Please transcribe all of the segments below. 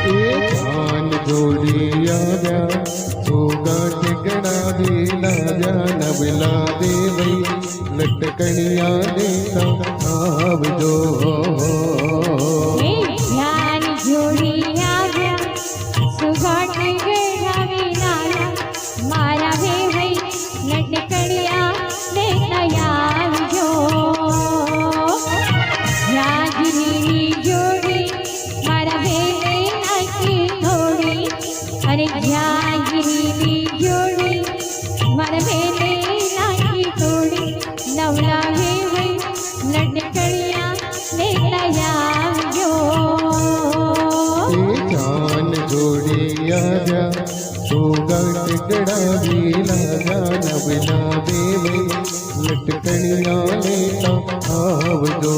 धान जोड़ी आव्या सोगा टिकड़ा दीला जान बिला दे वही लटकनिया देता आवजो ध्यान जोड़ी आव्या सोगा टिकड़ा दीला मारा वे वही लटकनिया देता आवजो राजनी जोड़ी मारा वे अरे जागरी जोड़ी मारा बेले नाची थोड़ी नवला वे वही लटकड़िया लेता आवजो जान जोड़ी आजा सोगा टिकड़ा दीला जान बिला दे वही लटकनिया लेता आवजो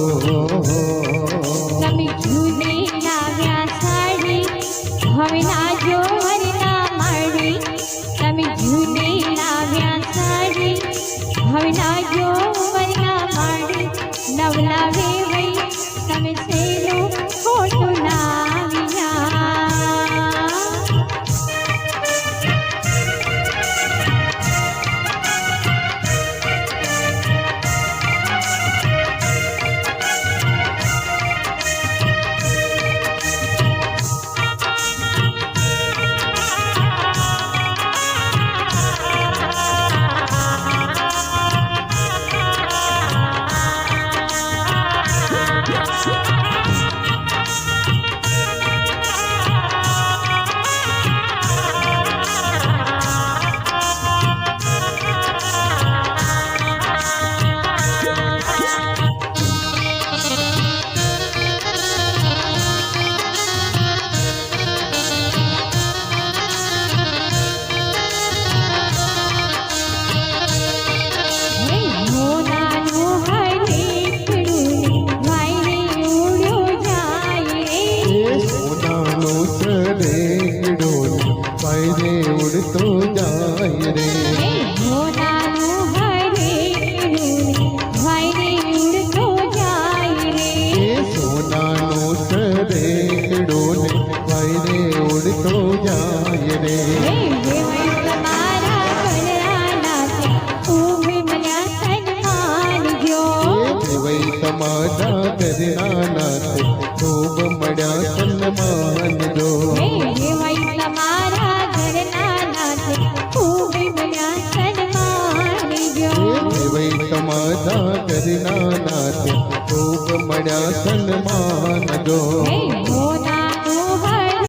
તમે झूले लाव्या साड़ी હવે ના જો વરના માડી તમે झूले लाव्या साड़ी હવે ના જો વરના માડી નવલા વે વઈ તમે સેલો ખોટું લાવ્યા उड़तो जाए रे मोनानु हरे वायरे उड़तो जाए रे सोनानो सरे डोले वायरे उड़तो जाए रे તમારા કલરાના ખૂબ મજા સન્માન જો દેવઈ તમારા કલરાના ખૂબ મજા સન્માન જો દેવઈ તમારા देवई समाधा करना नाथ खूब मड़ा सन्मान जो